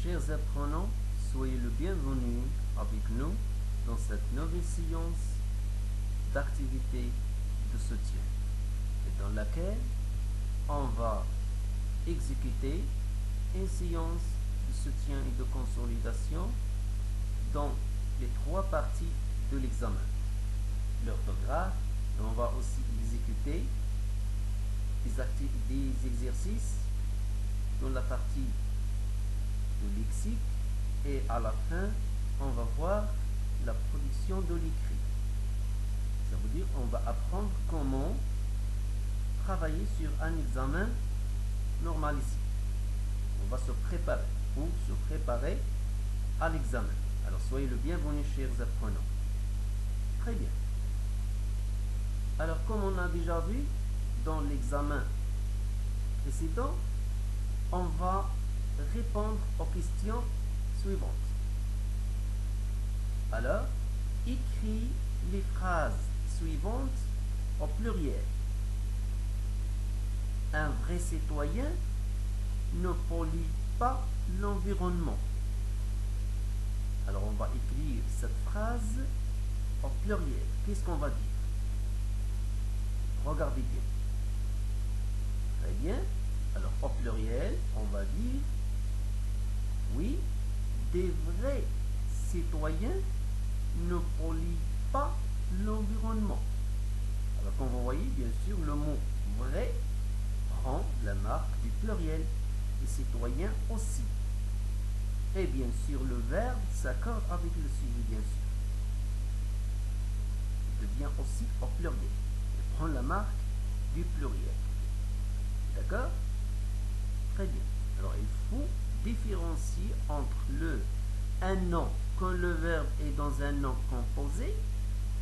Chers apprenants, soyez le bienvenu avec nous dans cette nouvelle séance d'activité de soutien et dans laquelle on va exécuter une séance de soutien et de consolidation dans les trois parties de l'examen. L'orthographe, on va aussi exécuter des exercices dans la partie de lexique et à la fin on va voir la production de l'écrit. Ça veut dire on va apprendre comment travailler sur un examen normal ici. On va se préparer pour se préparer à l'examen. Alors soyez le bienvenu chers apprenants. Très bien. Alors comme on a déjà vu dans l'examen précédent, on va répondre aux questions suivantes. Alors, écris les phrases suivantes au pluriel. Un vrai citoyen ne pollue pas l'environnement. Alors, on va écrire cette phrase au pluriel. Qu'est-ce qu'on va dire? Regardez bien. Très bien. Alors, au pluriel, on va dire oui, des vrais citoyens ne polluent pas l'environnement. Alors, comme vous voyez, bien sûr, le mot vrai prend la marque du pluriel. Les citoyens aussi. Et bien sûr, le verbe s'accorde avec le sujet, bien sûr. Il devient aussi au pluriel. Il prend la marque du pluriel. D'accord? Très bien. Alors, il faut différencier entre un nom quand le verbe est dans un nom composé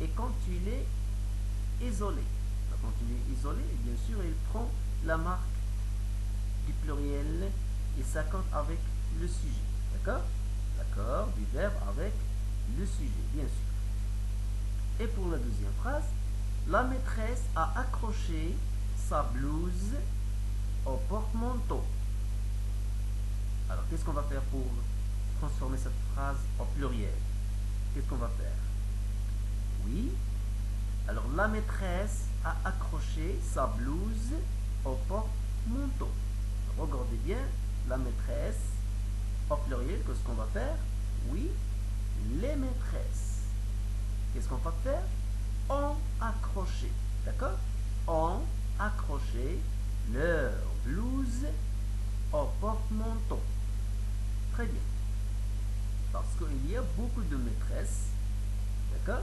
et quand il est isolé. Alors, quand il est isolé, bien sûr, il prend la marque du pluriel et s'accorde avec le sujet. D'accord? L'accord du verbe avec le sujet, bien sûr. Et pour la deuxième phrase, la maîtresse a accroché sa blouse au porte-manteau. Alors, qu'est-ce qu'on va faire pour transformer cette phrase en pluriel? Qu'est-ce qu'on va faire? Oui. Alors, la maîtresse a accroché sa blouse au porte-manteau. Regardez bien, la maîtresse, au pluriel, qu'est-ce qu'on va faire? Oui, les maîtresses. Qu'est-ce qu'on va faire? Ont accroché. D'accord? Ont accroché leur blouse au porte-manteau. Très bien. Parce qu'il y a beaucoup de maîtresses. D'accord?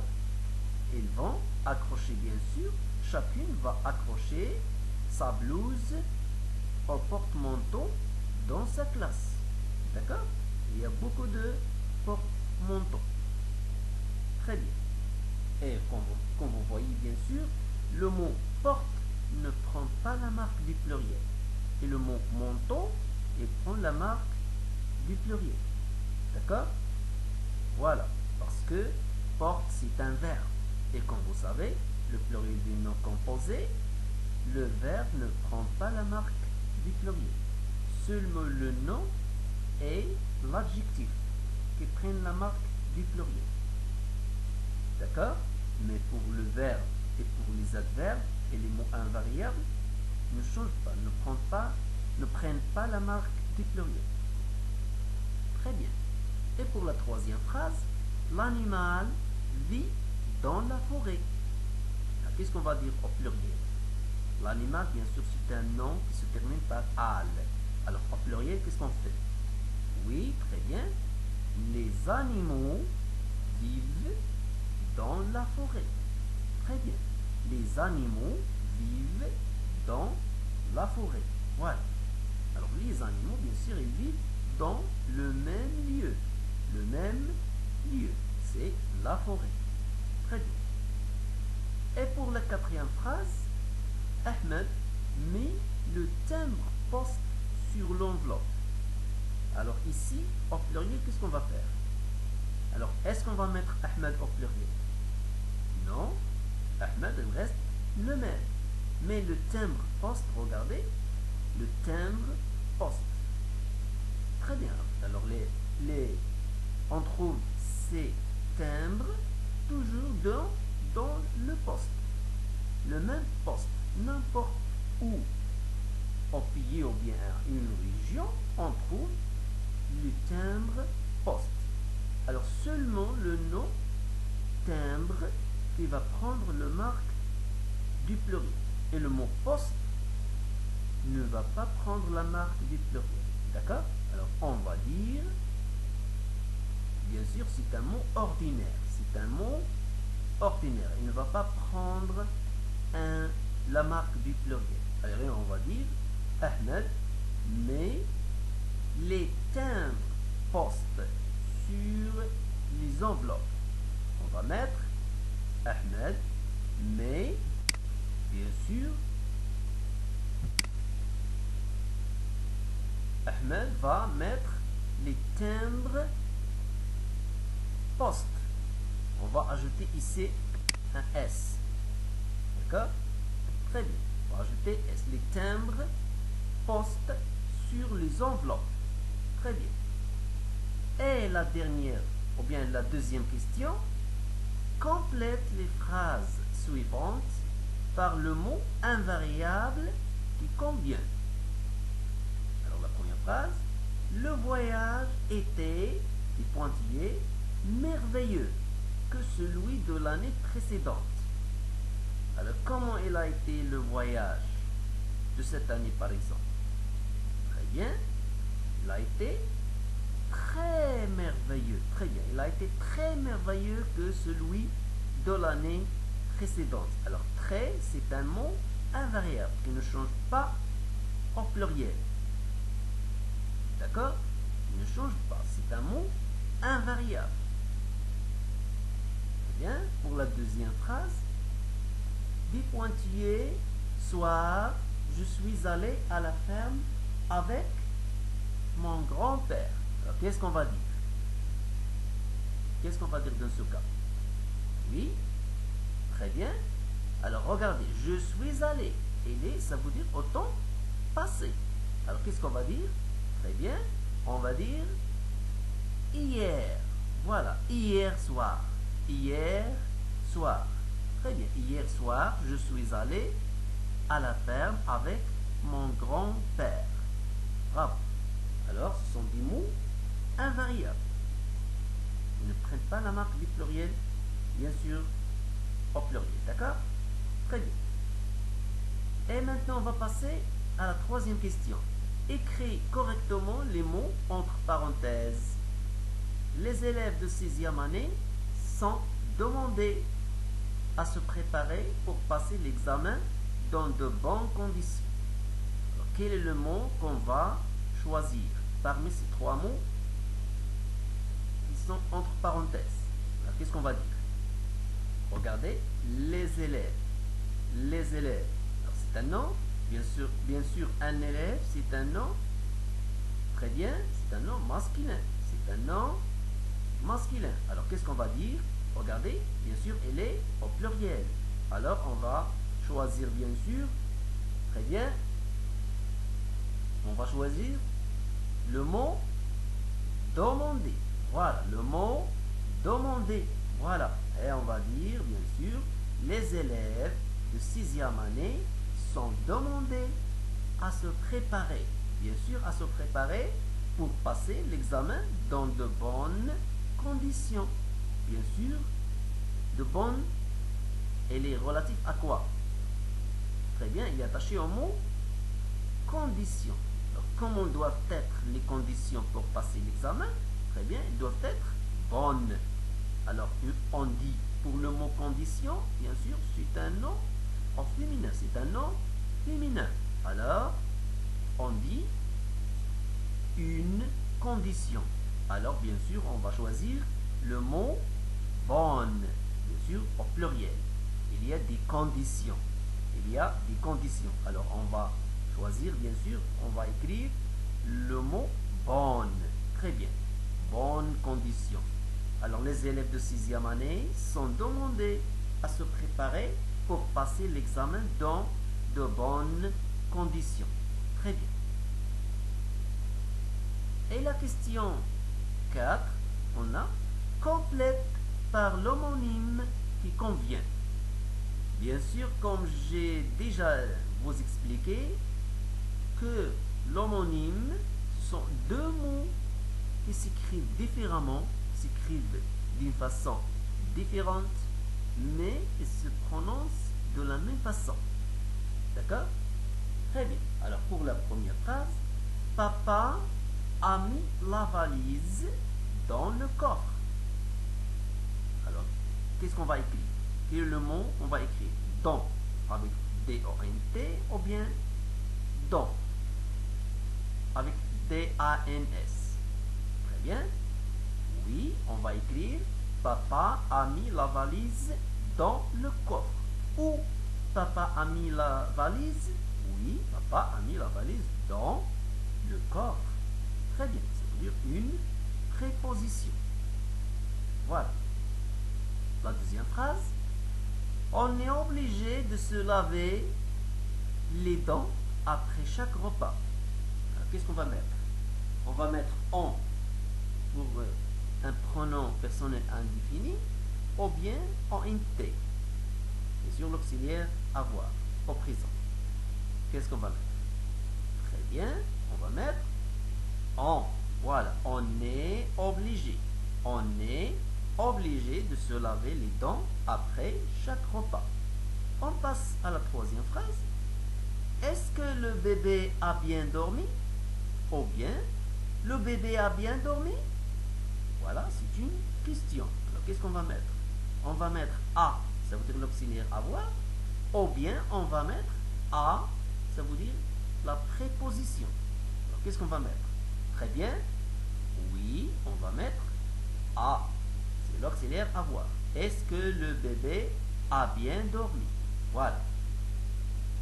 Ils vont accrocher, bien sûr. Chacune va accrocher sa blouse au porte-manteau dans sa classe. D'accord? Il y a beaucoup de porte-manteaux. Très bien. Et comme vous voyez, bien sûr, le mot porte ne prend pas la marque du pluriel. Et le mot manteau, il prend la marque du pluriel. D'accord? Voilà. Parce que porte, c'est un verbe. Et comme vous savez, le pluriel du nom composé, le verbe ne prend pas la marque du pluriel. Seulement le nom et l'adjectif qui prennent la marque du pluriel. D'accord? Mais pour le verbe et pour les adverbes et les mots invariables, ne changent pas, ne prennent pas la marque du pluriel. Très bien. Et pour la troisième phrase, l'animal vit dans la forêt. Qu'est-ce qu'on va dire au pluriel? L'animal, bien sûr, c'est un nom qui se termine par al. Alors, au pluriel, qu'est-ce qu'on fait? Oui, très bien. Les animaux vivent dans la forêt. Très bien. Les animaux vivent dans la forêt. Voilà. Alors, les animaux, bien sûr, ils vivent dans le même lieu. Le même lieu, c'est la forêt. Très bien. Et pour la quatrième phrase, Ahmed met le timbre poste sur l'enveloppe. Alors ici, au pluriel, qu'est-ce qu'on va faire? Alors, est-ce qu'on va mettre Ahmed au pluriel? Non. Ahmed, il reste le même. Mais le timbre poste, regardez, le timbre poste. Très bien. Alors, on trouve ces timbres toujours dans le poste. Le même poste, n'importe où au pays ou bien à une région, on trouve le timbre poste. Alors seulement le nom timbre qui va prendre le marque du pluriel. Et le mot poste ne va pas prendre la marque du pluriel. D'accord? Alors on va dire, bien sûr c'est un mot ordinaire. C'est un mot ordinaire. Il ne va pas prendre la marque du pluriel. Alors on va dire Ahmed met les timbres postes sur les enveloppes. On va mettre Ahmed met, bien sûr, Ahmed va mettre les timbres postes. On va ajouter ici un S. D'accord? Très bien. On va ajouter S. Les timbres postes sur les enveloppes. Très bien. Et la dernière, ou bien la deuxième question, complète les phrases suivantes par le mot invariable qui convient. Alors la première phrase, le voyage était, des pointillés, merveilleux que celui de l'année précédente. Alors comment il a été le voyage de cette année par exemple? Très bien, il a été très merveilleux. Très bien, il a été très merveilleux que celui de l'année précédente. Alors très, c'est un mot invariable qui ne change pas au pluriel. D'accord? Il ne change pas, c'est un mot invariable. Très bien, pour la deuxième phrase, des pointillés, soir, je suis allé à la ferme avec mon grand-père. Alors, qu'est-ce qu'on va dire? Qu'est-ce qu'on va dire dans ce cas? Oui, très bien. Alors, regardez, je suis allé. Et ça veut dire au temps passé. Alors, qu'est-ce qu'on va dire? Très bien, on va dire hier. Voilà, hier soir. Hier soir. Très bien, hier soir, je suis allé à la ferme avec mon grand-père. Bravo. Alors, ce sont des mots invariables. Ils ne prennent pas la marque du pluriel, bien sûr, au pluriel. D'accord? Très bien. Et maintenant, on va passer à la troisième question. Écris correctement les mots entre parenthèses. Les élèves de 6e année sont demandés à se préparer pour passer l'examen dans de bonnes conditions. Alors, quel est le mot qu'on va choisir parmi ces trois mots qui sont entre parenthèses? Alors, qu'est-ce qu'on va dire? Regardez, les élèves. Les élèves. Alors, c'est un nom. Bien sûr, un élève, c'est un nom. Très bien, c'est un nom masculin. C'est un nom masculin. Alors, qu'est-ce qu'on va dire? Regardez, bien sûr, elle est au pluriel. Alors, on va choisir, bien sûr, très bien, on va choisir le mot demander. Voilà, le mot demander. Voilà. Et on va dire, bien sûr, les élèves de 6e année sont demandés à se préparer. Bien sûr, à se préparer pour passer l'examen dans de bonnes conditions. Bien sûr, de bonnes, elle est relative à quoi? Très bien, il est attaché au mot conditions. Alors, comment doivent être les conditions pour passer l'examen? Très bien, elles doivent être bonnes. Alors, on dit pour le mot condition, bien sûr, c'est un nom en féminin. C'est un nom féminin. Alors, on dit une condition. Alors, bien sûr, on va choisir le mot bonne, bien sûr, au pluriel. Il y a des conditions. Il y a des conditions. Alors, on va choisir, bien sûr, on va écrire le mot bonne. Très bien. Bonne condition. Alors, les élèves de 6e année sont demandés à se préparer pour passer l'examen dans de bonnes conditions. Très bien. Et la question 4. on a complète par l'homonyme qui convient. Bien sûr, comme j'ai déjà vous expliqué, que l'homonyme, ce sont deux mots qui s'écrivent différemment, s'écrivent d'une façon différente, mais ils se prononcent de la même façon. D'accord? Très bien. Alors, pour la première phrase, papa a mis la valise dans le coffre. Alors, qu'est-ce qu'on va écrire? Quel est le mot on va écrire? Dans, avec D-O-N-T, ou bien dans, avec D-A-N-S. Très bien. Oui, on va écrire papa a mis la valise dans le coffre. Ou papa a mis la valise. Oui, papa a mis la valise dans le coffre. Très bien, ça veut dire une préposition. Voilà. La deuxième phrase. On est obligé de se laver les dents après chaque repas. Qu'est-ce qu'on va mettre? On va mettre en pour un pronom personnel indéfini ou bien en int. Et sur l'auxiliaire avoir au présent. Qu'est-ce qu'on va mettre? Très bien, on va mettre en. Voilà, on est obligé. On est obligé de se laver les dents après chaque repas. On passe à la troisième phrase. Est-ce que le bébé a bien dormi? Ou bien, le bébé a bien dormi? Voilà, c'est une question. Alors, qu'est-ce qu'on va mettre? On va mettre a, ça veut dire l'auxiliaire avoir, ou bien on va mettre a, ça veut dire la préposition. Alors, qu'est-ce qu'on va mettre? Très bien. Oui, on va mettre a. C'est l'auxiliaire avoir. Est-ce que le bébé a bien dormi? Voilà.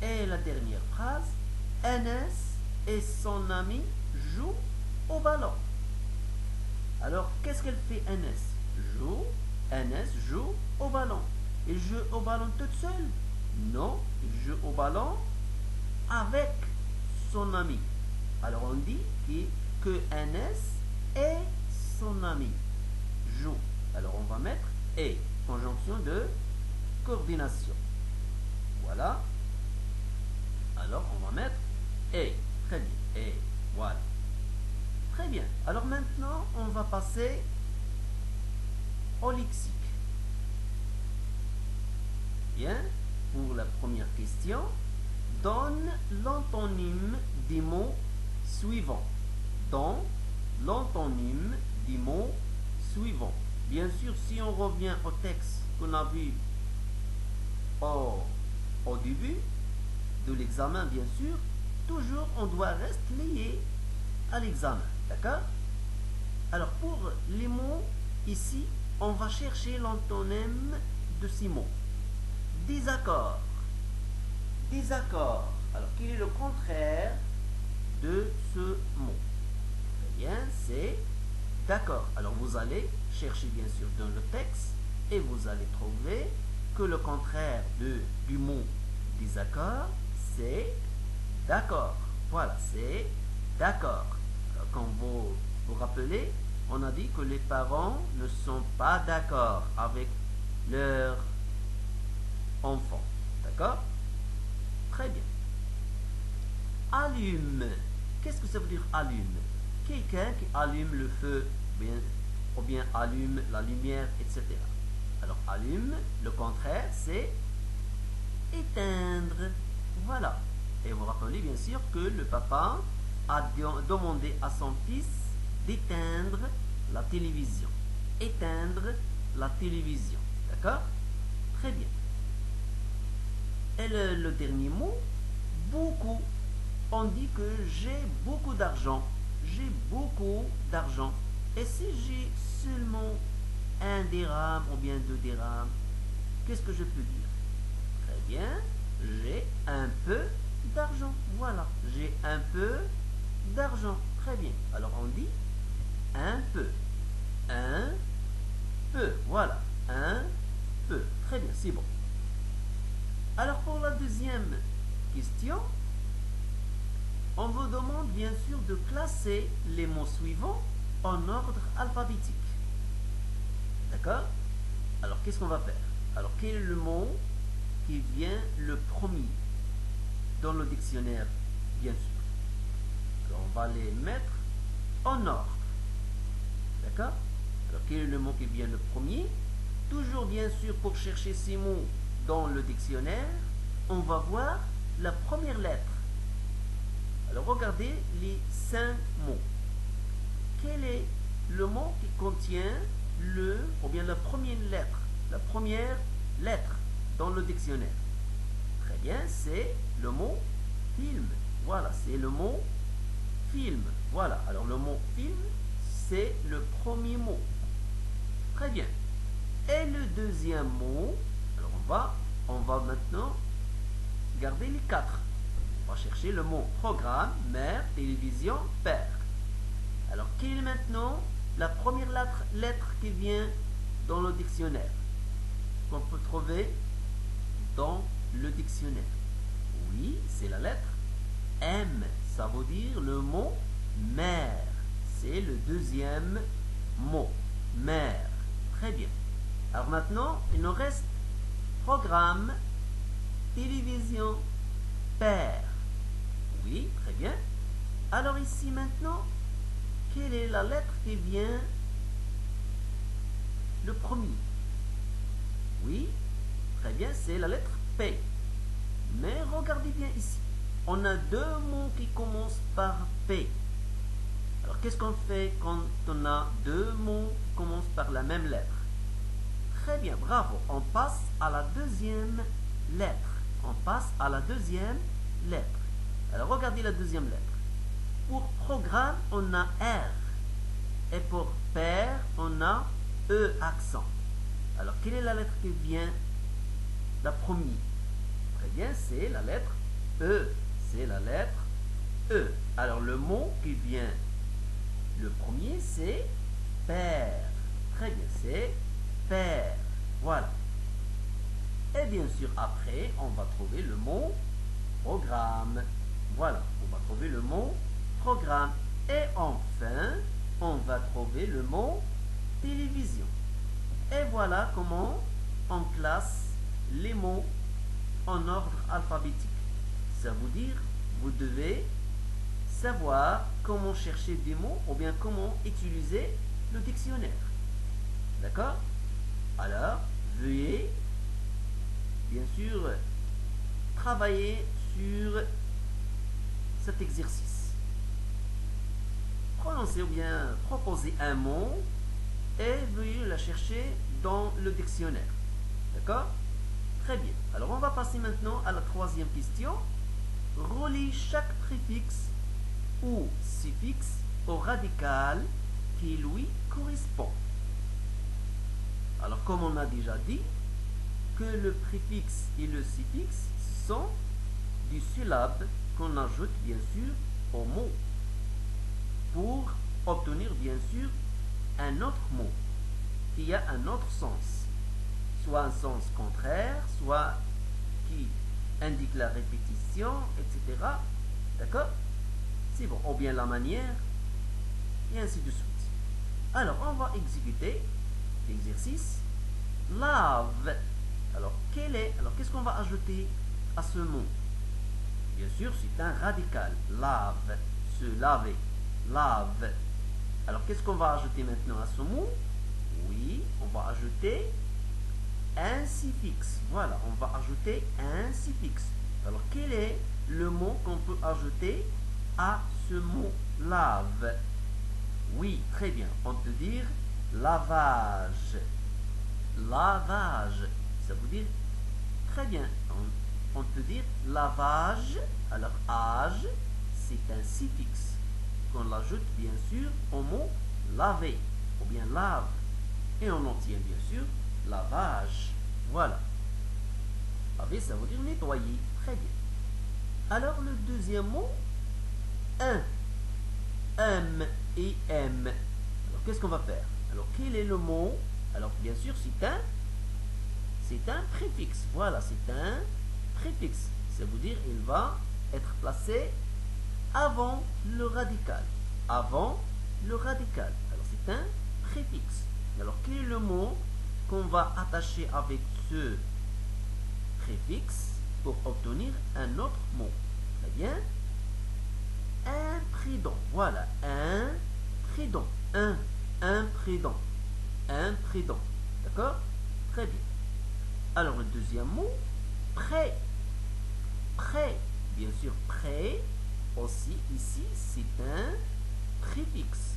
Et la dernière phrase. Enes et son ami jouent au ballon. Alors, qu'est-ce qu'elle fait, Enes? Enes joue au ballon. Il joue au ballon toute seule? Non, il joue au ballon avec son ami. Alors, on dit que Enes et son ami jouent. Alors, on va mettre et, conjonction de coordination. Voilà. Alors, on va mettre et. Très bien. Et. Voilà. Très bien. Alors maintenant, on va passer au lexique. Bien. Pour la première question, donne l'antonyme des mots suivants. Donne l'antonyme des mots suivants. Bien sûr, si on revient au texte qu'on a vu au début de l'examen, bien sûr, toujours on doit rester lié à l'examen. D'accord? Alors, pour les mots, ici, on va chercher l'antonyme de ces mots. Désaccord. Désaccord. Alors, quel est le contraire de ce mot? Très bien, c'est d'accord. Alors, vous allez chercher, bien sûr, dans le texte et vous allez trouver que le contraire du mot désaccord, c'est d'accord. Voilà, c'est d'accord. Quand vous vous rappelez, on a dit que les parents ne sont pas d'accord avec leur enfant. D'accord? Très bien. Allume. Qu'est-ce que ça veut dire allume? Quelqu'un qui allume le feu, ou bien allume la lumière, etc. Alors, allume, le contraire, c'est éteindre. Voilà. Et vous rappelez bien sûr que le papa a demandé à son fils d'éteindre la télévision. Éteindre la télévision. D'accord? Très bien. Et le dernier mot, beaucoup. On dit que j'ai beaucoup d'argent. J'ai beaucoup d'argent. Et si j'ai seulement 1 dirham ou bien 2 dirhams, qu'est-ce que je peux dire? Très bien, j'ai un peu d'argent. Voilà, j'ai un peu d'argent. Très bien. Alors on dit un peu. Un peu. Voilà, un peu. Très bien, c'est bon. Alors pour la deuxième question, on vous demande bien sûr de classer les mots suivants en ordre alphabétique. D'accord? Alors, qu'est-ce qu'on va faire? Alors, quel est le mot qui vient le premier dans le dictionnaire? Bien sûr. Alors, on va les mettre en ordre. D'accord? Alors, quel est le mot qui vient le premier? Toujours, bien sûr, pour chercher ces mots dans le dictionnaire, on va voir la première lettre. Alors, regardez les 5 mots. Quel est le mot qui contient ou bien la première lettre dans le dictionnaire? Très bien, c'est le mot film. Voilà, c'est le mot film. Voilà, alors le mot film, c'est le premier mot. Très bien. Et le deuxième mot, alors on va maintenant garder les 4. On va chercher le mot programme, mère, télévision, père. Alors, quelle est maintenant la première lettre qui vient dans le dictionnaire, qu'on peut trouver dans le dictionnaire? Oui, c'est la lettre M. Ça veut dire le mot mère. C'est le deuxième mot, mère. Très bien. Alors maintenant, il nous reste programme, télévision, père. Oui, très bien. Alors ici maintenant, quelle est la lettre qui vient le premier? Oui, très bien, c'est la lettre P. Mais regardez bien ici. On a 2 mots qui commencent par P. Alors, qu'est-ce qu'on fait quand on a 2 mots qui commencent par la même lettre? Très bien, bravo. On passe à la deuxième lettre. On passe à la deuxième lettre. Alors, regardez la deuxième lettre. Pour programme, on a R. Et pour père, on a E accent. Alors, quelle est la lettre qui vient la première? Très bien, c'est la lettre E. C'est la lettre E. Alors, le mot qui vient le premier, c'est père. Très bien, c'est père. Voilà. Et bien sûr, après, on va trouver le mot programme. Voilà, on va trouver le mot programme. Et enfin, on va trouver le mot télévision. Et voilà comment on classe les mots en ordre alphabétique. Ça veut dire, vous devez savoir comment chercher des mots ou bien comment utiliser le dictionnaire. D'accord? Alors, veuillez bien sûr travailler sur cet exercice. Prononcez ou bien proposez un mot et veuillez la chercher dans le dictionnaire. D'accord? Très bien. Alors, on va passer maintenant à la troisième question. Reliez chaque préfixe ou suffixe au radical qui lui correspond. Alors, comme on a déjà dit, que le préfixe et le suffixe sont des syllabes qu'on ajoute bien sûr au mot pour obtenir bien sûr un autre mot qui a un autre sens, soit un sens contraire, soit qui indique la répétition, etc. D'accord? C'est bon, ou bien la manière, et ainsi de suite. Alors, on va exécuter l'exercice lave. Alors, qu'est-ce qu'on va ajouter à ce mot? Bien sûr, c'est un radical. Lave, se laver, lave. Alors, qu'est-ce qu'on va ajouter maintenant à ce mot? Oui, on va ajouter un suffixe. Voilà, on va ajouter un suffixe. Alors, quel est le mot qu'on peut ajouter à ce mot lave? Oui, très bien. On peut dire lavage. Lavage. Ça veut dire très bien. On peut dire lavage. Alors, âge, c'est un suffixe qu'on l'ajoute bien sûr au mot laver ou bien lave. Et on obtient bien sûr lavage. Voilà. Laver, ça veut dire nettoyer. Très bien. Alors, le deuxième mot, un. M et M. Alors, qu'est-ce qu'on va faire? Alors, quel est le mot? Alors, bien sûr, c'est un préfixe. Voilà, c'est un préfixe. Ça veut dire il va être placé avant le radical. Avant le radical. Alors, c'est un préfixe. Alors, quel est le mot qu'on va attacher avec ce préfixe pour obtenir un autre mot? Très bien. Imprudent. Voilà. Imprudent. Imprudent. Imprudent. D'accord? Très bien. Alors, le deuxième mot, prêt. Prêt. Bien sûr, prêt. Aussi, ici, c'est un préfixe.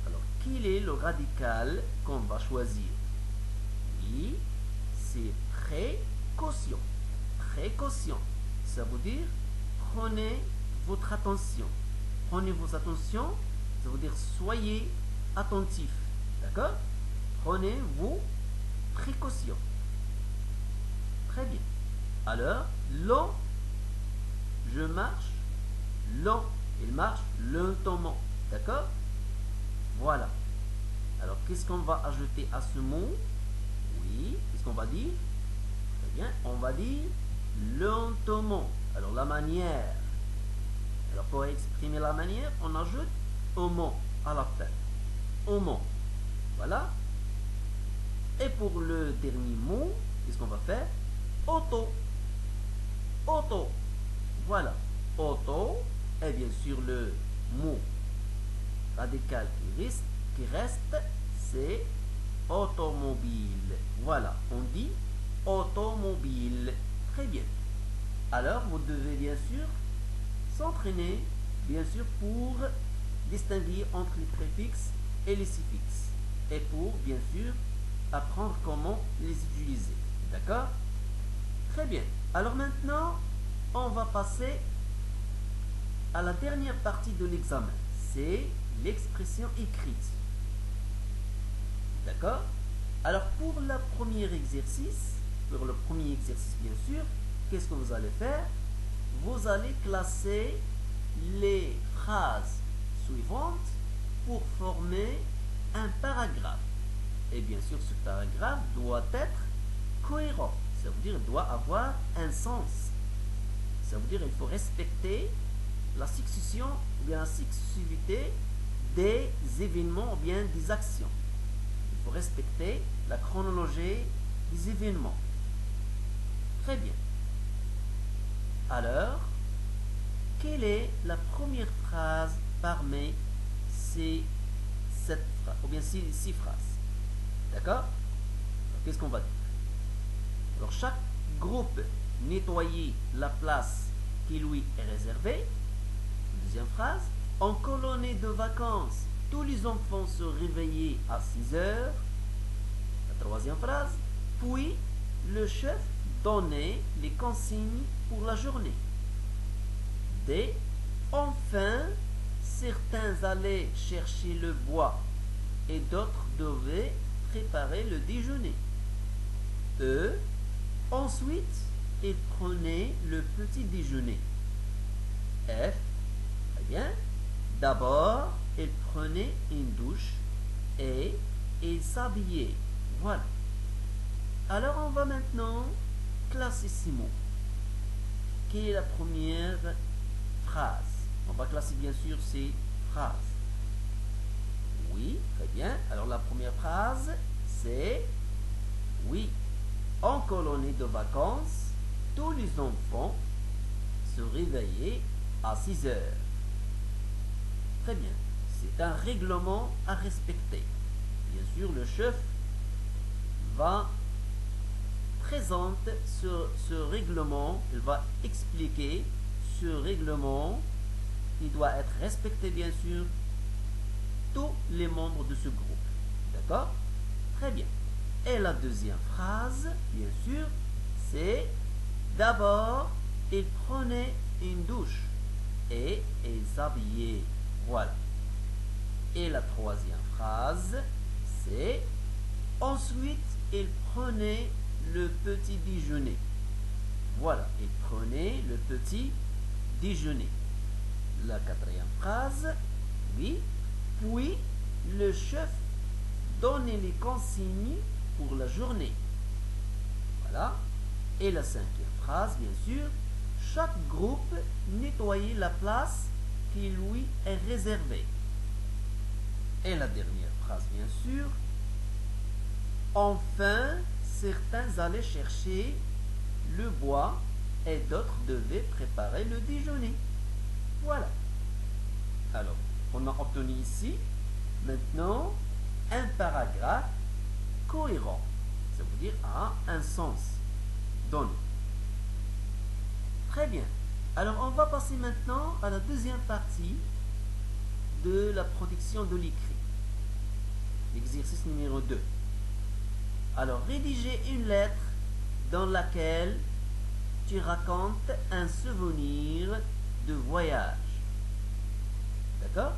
Alors, quel est le radical qu'on va choisir? Oui, c'est précaution. Précaution. Ça veut dire, prenez votre attention. Prenez vos attentions, ça veut dire soyez attentifs. D'accord? Prenez vos précautions. Très bien. Alors, lent, je marche, lent. Il marche lentement. D'accord? Voilà. Alors, qu'est-ce qu'on va ajouter à ce mot? Oui, qu'est-ce qu'on va dire? Très bien, on va dire lentement. Alors, la manière. Alors, pour exprimer la manière, on ajoute un mot à la fin. Un mot. Voilà. Et pour le dernier mot, qu'est-ce qu'on va faire? Auto. Auto. Voilà. Auto. Et bien sûr, le mot radical qui reste, c'est automobile. Voilà. On dit automobile. Très bien. Alors, vous devez bien sûr s'entraîner, bien sûr, pour distinguer entre les préfixes et les suffixes. Et pour, bien sûr, apprendre comment les utiliser. D'accord? Très bien. Alors maintenant, on va passer à la dernière partie de l'examen. C'est l'expression écrite. D'accord? Alors, pour le premier exercice, bien sûr, qu'est-ce que vous allez faire? Vous allez classer les phrases suivantes pour former un paragraphe. Et bien sûr, ce paragraphe doit être cohérent. Ça veut dire qu'il doit avoir un sens. Ça veut dire qu'il faut respecter la succession ou bien la successivité des événements ou bien des actions. Il faut respecter la chronologie des événements. Très bien. Alors, quelle est la première phrase parmi ces 7 phrases, ou bien 6 phrases? D'accord? Qu'est-ce qu'on va dire? Alors, chaque groupe nettoyer la place qui lui est réservée. Deuxième phrase. En colonie de vacances, tous les enfants se réveillaient à 6 heures. La troisième phrase. Puis, le chef donnait les consignes pour la journée. D. Enfin, certains allaient chercher le bois et d'autres devaient préparer le déjeuner. E. Ensuite, ils prenaient le petit déjeuner. F. Très bien. D'abord, ils prenaient une douche et ils s'habillaient. Voilà. Alors, on va maintenant classer ces mots. Quelle est la première phrase? On va classer bien sûr ces phrases. Oui, très bien. Alors, la première phrase, c'est oui. En colonie de vacances, tous les enfants se réveillaient à 6 heures. Très bien. C'est un règlement à respecter. Bien sûr, le chef va présenter ce règlement, il va expliquer ce règlement qui doit être respecté, bien sûr, tous les membres de ce groupe. D'accord? Très bien. Et la deuxième phrase, bien sûr, c'est d'abord, ils prenaient une douche et ils s'habillaient. Voilà. Et la troisième phrase, c'est ensuite, ils prenaient le petit déjeuner. Voilà, ils prenaient le petit déjeuner. La quatrième phrase, oui. Puis, le chef donnait les consignes pour la journée. Voilà. Et la cinquième phrase, bien sûr, chaque groupe nettoyait la place qui lui est réservée. Et la dernière phrase, bien sûr, Enfin, certains allaient chercher le bois et d'autres devaient préparer le déjeuner. Voilà. Alors, on a obtenu ici, maintenant, un paragraphe cohérent. Ça veut dire a un sens donné. Très bien. Alors, on va passer maintenant à la deuxième partie de la production de l'écrit. L'exercice numéro 2. Alors, rédiger une lettre dans laquelle tu racontes un souvenir de voyage. D'accord?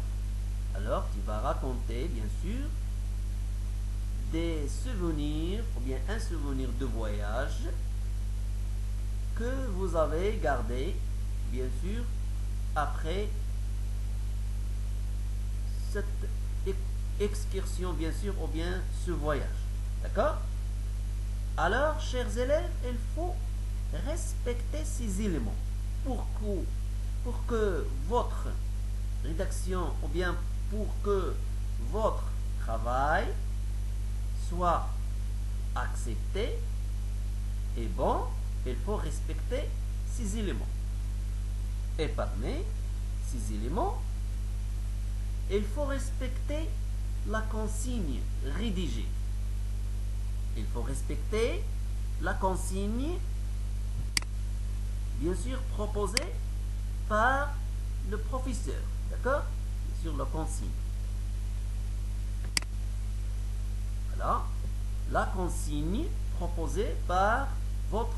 Alors, tu vas raconter, bien sûr, des souvenirs, ou bien un souvenir de voyage que vous avez gardé, bien sûr, après cette excursion, bien sûr, ou bien ce voyage. D'accord? Alors, chers élèves, il faut respecter ces éléments pour que votre rédaction, ou bien pour que votre travail soit accepté et bon, il faut respecter ces éléments. Et parmi ces éléments, il faut respecter la consigne rédigée. Il faut respecter la consigne, bien sûr, proposée par le professeur. D'accord? Bien sûr, la consigne. Voilà. La consigne proposée par votre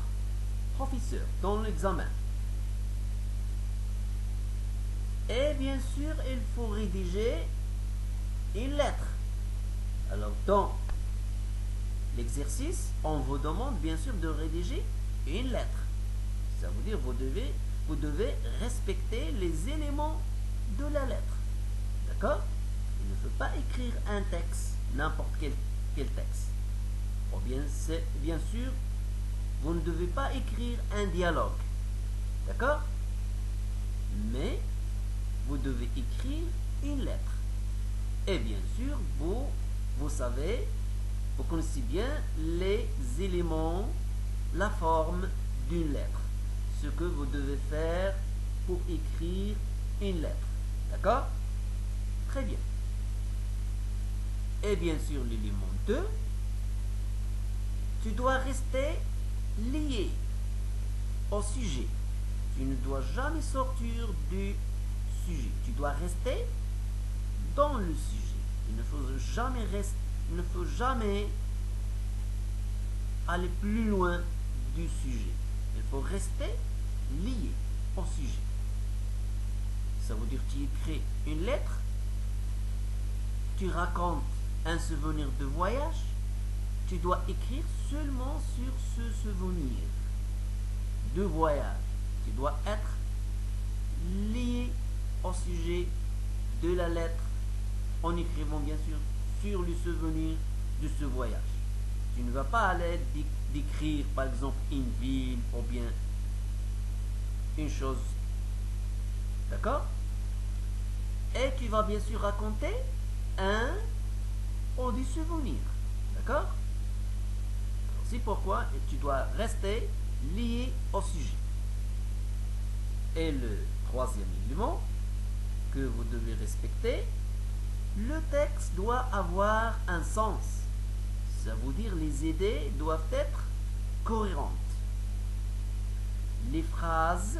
professeur dans l'examen. Et bien sûr, il faut rédiger une lettre. Alors, dans l'exercice, on vous demande bien sûr de rédiger une lettre. Ça veut dire vous devez respecter les éléments de la lettre. D'accord? Il ne faut pas écrire un texte, n'importe quel texte. Ou bien sûr, vous ne devez pas écrire un dialogue. D'accord? Mais vous devez écrire une lettre. Et bien sûr, vous savez, vous connaissez bien les éléments, la forme d'une lettre. Ce que vous devez faire pour écrire une lettre. D'accord? Très bien. Et bien sûr, l'élément 2, tu dois rester lié au sujet. Tu ne dois jamais sortir du sujet. Tu dois rester dans le sujet. Il ne faut jamais aller plus loin du sujet. Il faut rester lié au sujet. Ça veut dire que tu écris une lettre, tu racontes un souvenir de voyage, tu dois écrire seulement sur ce souvenir de voyage. Tu dois être lié au sujet de la lettre en écrivant bien sûr sur le souvenir de ce voyage. Tu ne vas pas aller décrire par exemple une ville ou bien une chose. D'accord? Et tu vas bien sûr raconter un ou des souvenirs. D'accord? C'est pourquoi tu dois rester lié au sujet. Et le troisième élément que vous devez respecter, le texte doit avoir un sens. Ça veut dire les idées doivent être cohérentes. Les phrases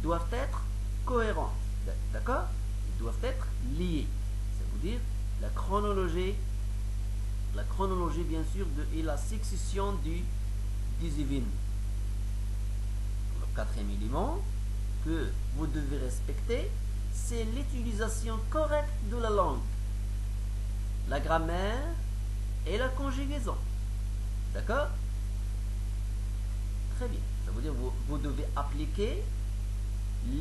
doivent être cohérentes. D'accord? Ils doivent être liées. Ça veut dire la chronologie bien sûr et la succession des événements. Le quatrième élément que vous devez respecter, c'est l'utilisation correcte de la langue, la grammaire et la conjugaison. D'accord? Très bien. Ça veut dire vous devez appliquer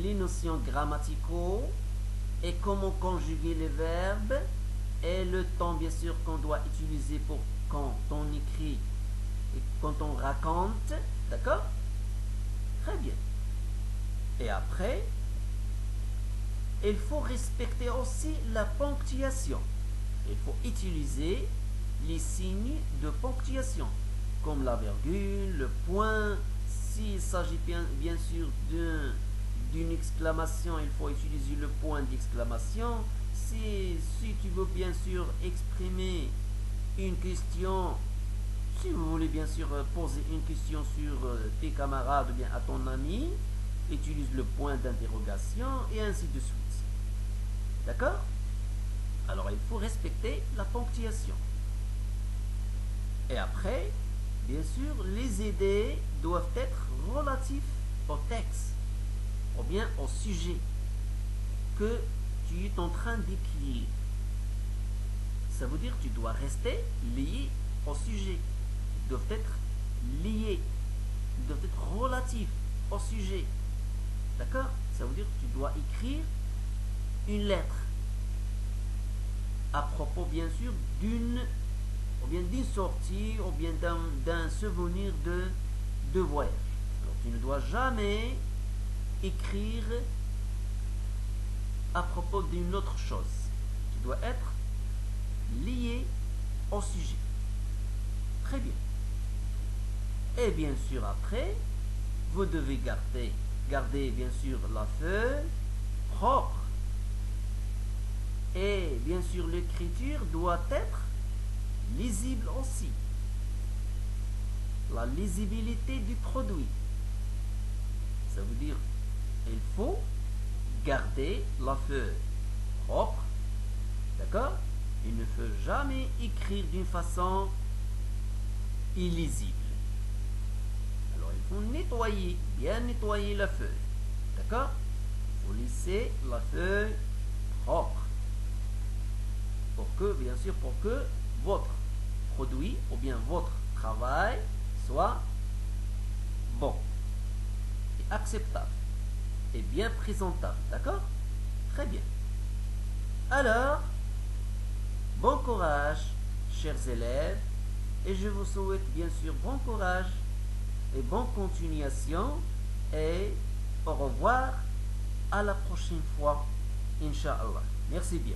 les notions grammaticaux et comment conjuguer les verbes et le temps bien sûr qu'on doit utiliser pour quand on écrit et quand on raconte. D'accord? Très bien. Et après, il faut respecter aussi la ponctuation. Il faut utiliser les signes de ponctuation, comme la virgule, le point. S'il s'agit bien sûr d'une exclamation, il faut utiliser le point d'exclamation. Si tu veux bien sûr exprimer une question, si vous voulez bien sûr poser une question sur tes camarades ou bien à ton ami, utilise le point d'interrogation et ainsi de suite. D'accord? Alors il faut respecter la ponctuation. Et après, bien sûr, les idées doivent être relatifs au texte ou bien au sujet que tu es en train d'écrire. Ça veut dire que tu dois rester lié au sujet. Ils doivent être liés. Ils doivent être relatifs au sujet. D'accord? Ça veut dire que tu dois écrire une lettre à propos bien sûr d'une sortie ou bien d'un souvenir de voyage. Alors tu ne dois jamais écrire à propos d'une autre chose. Tu dois être lié au sujet. Très bien. Et bien sûr après, vous devez garder bien sûr la feuille propre. Et bien sûr l'écriture doit être lisible aussi. La lisibilité du produit. Ça veut dire il faut garder la feuille propre. D'accord? Il ne faut jamais écrire d'une façon illisible. Alors il faut nettoyer, bien nettoyer la feuille. D'accord? Il faut laisser la feuille propre. Pour que votre produit ou bien votre travail soit bon et acceptable et bien présentable. D'accord? Très bien. Alors, bon courage, chers élèves, et je vous souhaite bien sûr bon courage et bonne continuation, et au revoir à la prochaine fois, Inch'Allah. Merci bien.